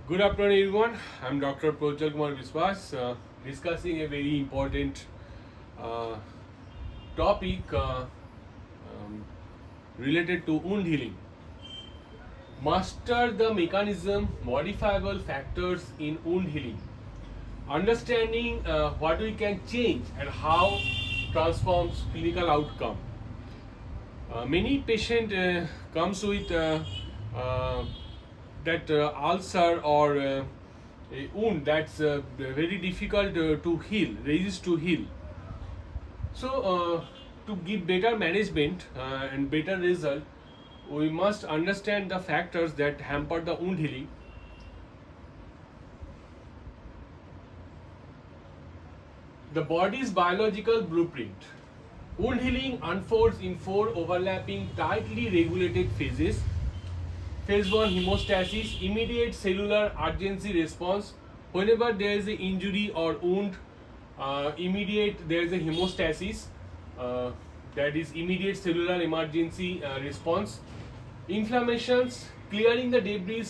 Good afternoon, everyone. I'm Dr. Projal Kumar Viswas, discussing a very important uh, topic um, related to wound healing. Master the mechanism, modifiable factors in wound healing. Understanding what we can change and how transforms clinical outcome. Many patient comes with uh, that ulcer or a wound that's very difficult to heal, resist to heal. So, to give better management and better result, we must understand the factors that hamper the wound healing. The body's biological blueprint. Wound healing unfolds in four overlapping, tightly regulated phases. Phase 1 hemostasis, immediate cellular urgency response. Whenever there is an injury or wound, immediate there is a hemostasis, uh, that is immediate cellular emergency response. Inflammations, clearing the debris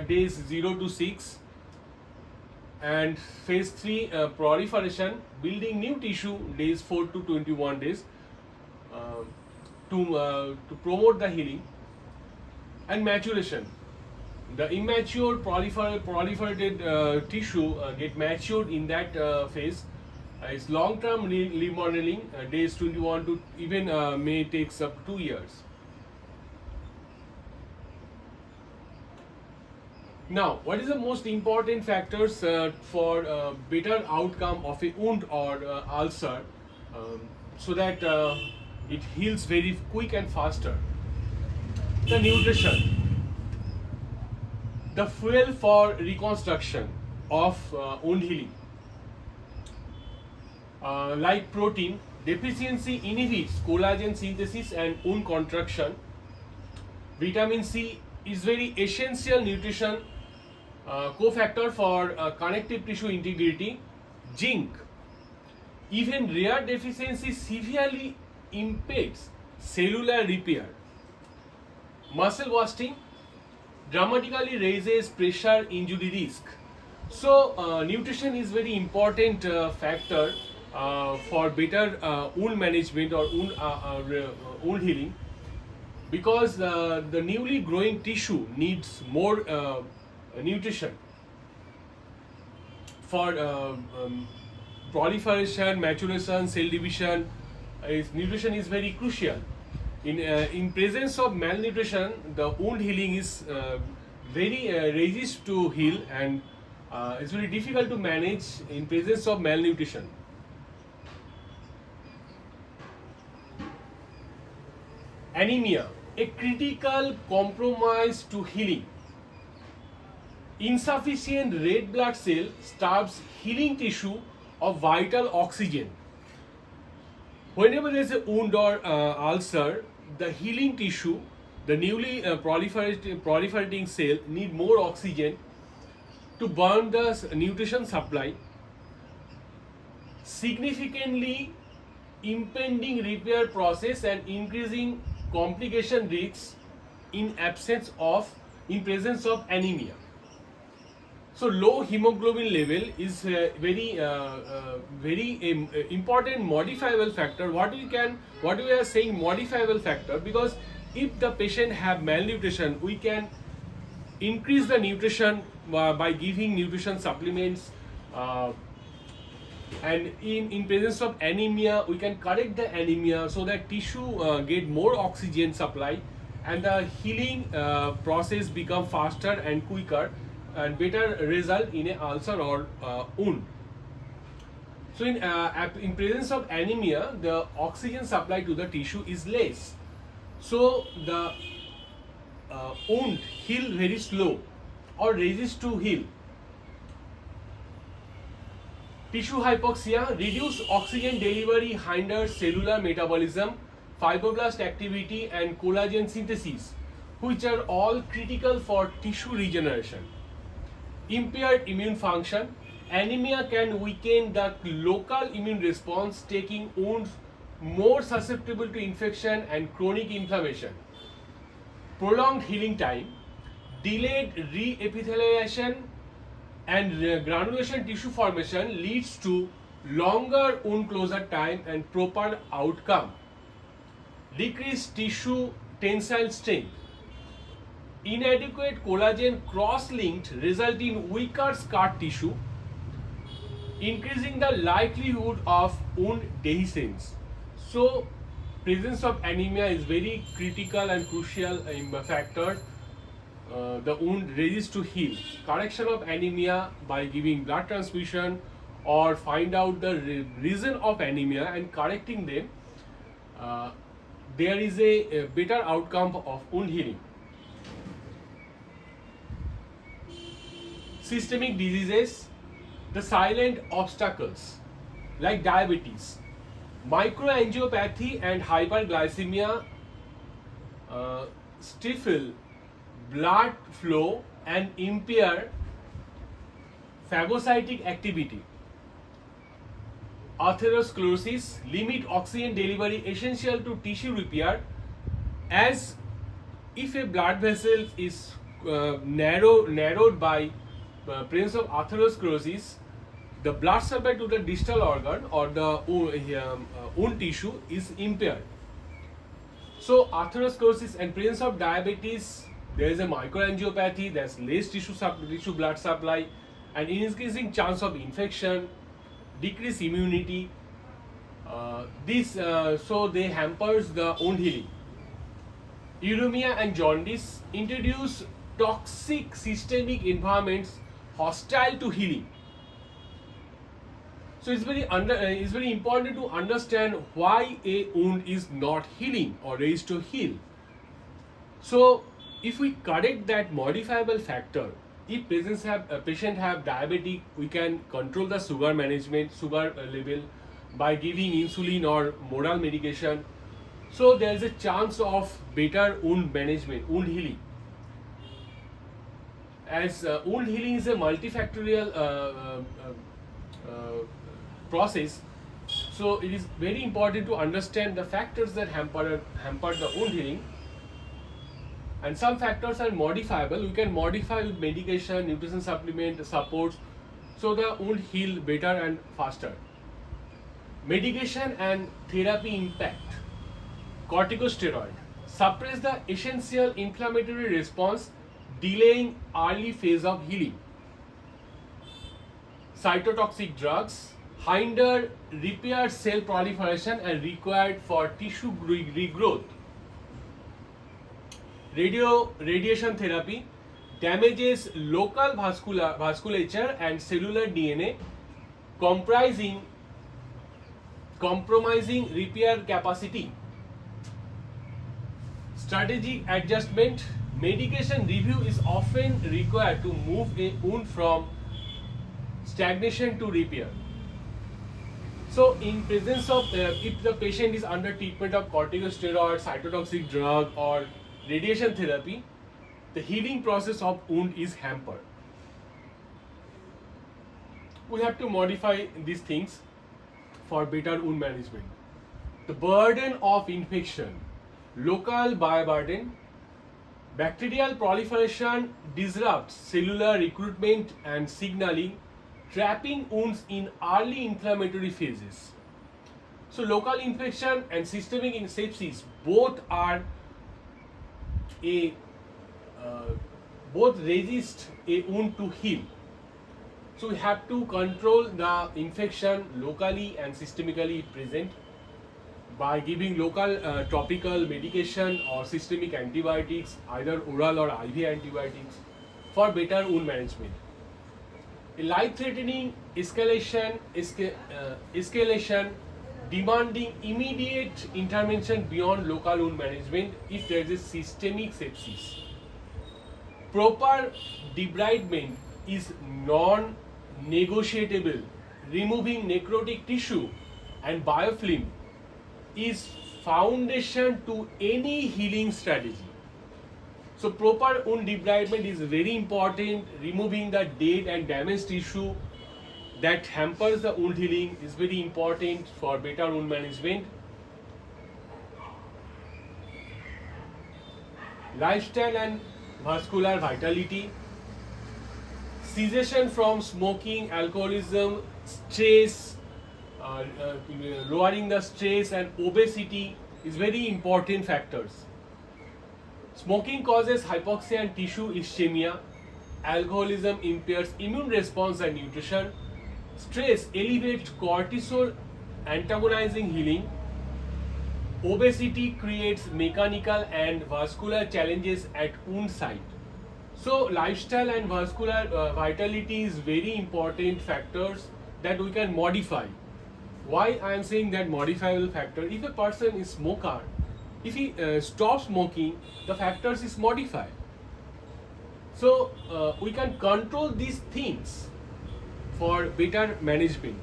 days 0 to 6. And phase 3 proliferation, building new tissue days 4 to 21 days uh, to promote the healing. And maturation, the immature proliferated tissue get matured in that phase. It's long-term remodeling, days 21 to even may takes up 2 years. Now, what is the most important factors for better outcome of a wound or ulcer, so that it heals very quick and faster? The nutrition, the fuel for reconstruction of wound healing. Like protein, deficiency inhibits collagen synthesis and wound contraction. Vitamin C is very essential nutrition cofactor for connective tissue integrity. Zinc, even rare deficiency severely impedes cellular repair. Muscle wasting dramatically raises pressure injury risk. So, nutrition is very important factor for better wound management or wound healing, because the newly growing tissue needs more nutrition for proliferation, maturation, cell division. Nutrition is very crucial. In presence of malnutrition, the wound healing is very resist to heal, and it's very difficult to manage in presence of malnutrition. Anemia, a critical compromise to healing. Insufficient red blood cell starves healing tissue of vital oxygen. Whenever there is a wound or ulcer, the healing tissue, the newly proliferating cell, need more oxygen to burn the nutrition supply, significantly impending repair process and increasing complication risks in presence of anemia. So low hemoglobin level is very important modifiable factor. What we are saying modifiable factor, because if the patient have malnutrition, we can increase the nutrition by giving nutrition supplements, and in presence of anemia we can correct the anemia so that tissue get more oxygen supply, and the healing process become faster and quicker, and better result in a ulcer or wound. So in presence of anemia, the oxygen supply to the tissue is less, so the wound heal very slow or resist to heal. Tissue hypoxia, reduced oxygen delivery hinders cellular metabolism, fibroblast activity and collagen synthesis, which are all critical for tissue regeneration. Impaired immune function, anemia can weaken the local immune response, taking wounds more susceptible to infection and chronic inflammation. Prolonged healing time, delayed re-epithelialization and granulation tissue formation leads to longer wound closure time and proper outcome. Decreased tissue tensile strength. Inadequate collagen cross-linked result in weaker scar tissue, increasing the likelihood of wound dehiscence. So, presence of anemia is very critical and crucial factor. The wound resist to heal. Correction of anemia by giving blood transfusion or find out the reason of anemia and correcting them, there is a better outcome of wound healing. Systemic diseases, the silent obstacles like diabetes, microangiopathy and hyperglycemia stifle blood flow and impair phagocytic activity. Atherosclerosis limit oxygen delivery essential to tissue repair, as if a blood vessel is narrowed by presence of atherosclerosis, the blood supply to the distal organ or the wound tissue is impaired. So atherosclerosis and presence of diabetes, there is a microangiopathy, there's less tissue blood supply, and increasing chance of infection, decreased immunity. So they hampers the wound healing. Uremia and jaundice introduce toxic systemic environments hostile to healing. So it's very important to understand why a wound is not healing or is to heal. So if we correct that modifiable factor, if patient have diabetic, we can control the sugar level by giving insulin or oral medication. So there is a chance of better wound management, wound healing. As wound healing is a multifactorial process, so it is very important to understand the factors that hamper the wound healing. And some factors are modifiable. We can modify with medication, nutrition supplement, supports, so the wound heal better and faster. Medication and therapy impact. Corticosteroid suppress the essential inflammatory response, delaying early phase of healing. Cytotoxic drugs hinder repair cell proliferation and required for tissue regrowth. Radiation therapy damages local vasculature and cellular DNA, compromising repair capacity. Strategic adjustment. Medication review is often required to move a wound from stagnation to repair. So in presence of, if the patient is under treatment of corticosteroid, cytotoxic drug or radiation therapy, the healing process of wound is hampered. We have to modify these things for better wound management. The burden of infection, local bioburden, bacterial proliferation disrupts cellular recruitment and signaling, trapping wounds in early inflammatory phases. So local infection and systemic sepsis both resist a wound to heal. So we have to control the infection locally and systemically present by giving local topical medication or systemic antibiotics, either oral or IV antibiotics, for better wound management. A life-threatening escalation demanding immediate intervention beyond local wound management if there is a systemic sepsis. Proper debridement is non-negotiable. Removing necrotic tissue and biofilm is foundation to any healing strategy. So proper wound debridement is very important. Removing the dead and damaged tissue that hampers the wound healing is very important for better wound management. Lifestyle and vascular vitality. cessation from smoking, alcoholism, stress, uh, uh, lowering the stress and obesity is very important factors. Smoking causes hypoxia and tissue ischemia. Alcoholism impairs immune response and nutrition. Stress elevates cortisol, antagonizing healing. Obesity creates mechanical and vascular challenges at wound site. So, lifestyle and vascular vitality is very important factors that we can modify. Why I am saying that modifiable factor? If a person is smoker, if he stops smoking, the factors is modified. So we can control these things for better management.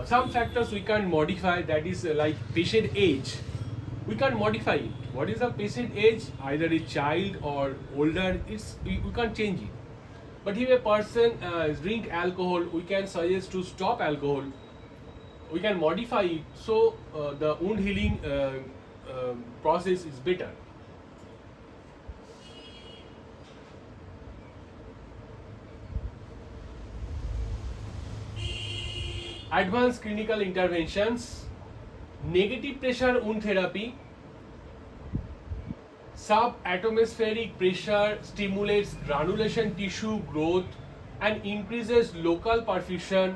Some factors we can modify, that is like patient age. We can modify it. What is the patient age? Either a child or older, we can't change it. But if a person drink alcohol, we can suggest to stop alcohol. We can modify it so the wound healing process is better. Advanced clinical interventions: negative pressure wound therapy. Subatmospheric pressure stimulates granulation tissue growth and increases local perfusion,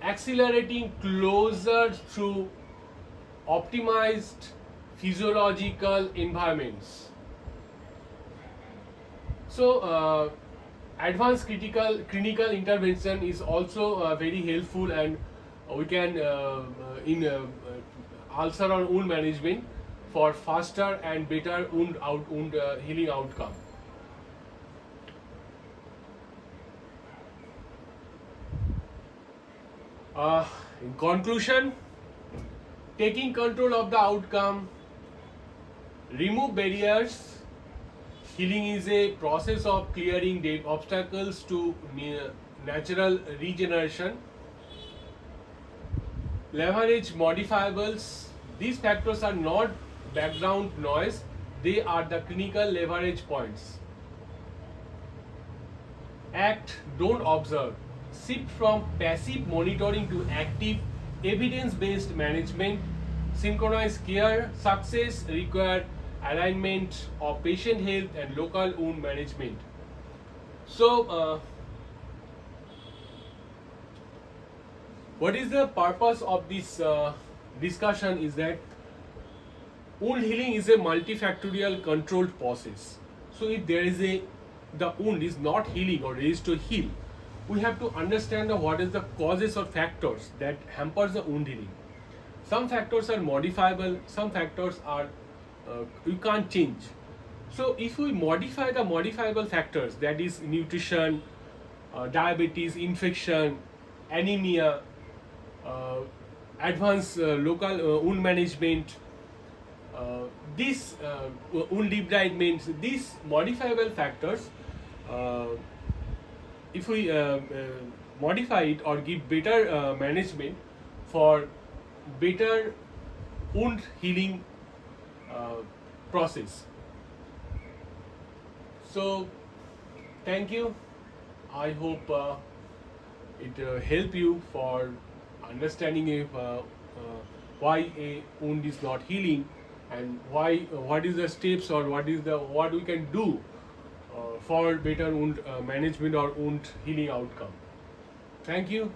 accelerating closure through optimized physiological environments. So, advanced clinical intervention is also very helpful, and we can in ulcer or wound management for faster and better wound healing outcome. In conclusion, taking control of the outcome, remove barriers. Healing is a process of clearing the obstacles to natural regeneration. Leverage modifiables. These factors are not background noise, they are the clinical leverage points. Act, don't observe. Shift from passive monitoring to active evidence-based management. Synchronized care. Success require alignment of patient health and local wound management. So, what is the purpose of this discussion is that wound healing is a multifactorial controlled process. So, if the wound is not healing or is to heal, we have to understand what is the causes or factors that hampers the wound healing. Some factors are modifiable, some factors are you can't change. So if we modify the modifiable factors, that is nutrition, diabetes, infection, anemia, advanced local wound management, wound debridement, these modifiable factors, if we modify it or give better management for better wound healing process. So, thank you. I hope it help you for understanding if, why a wound is not healing, and what is the steps or what we can do for better wound management or wound healing outcome. Thank you.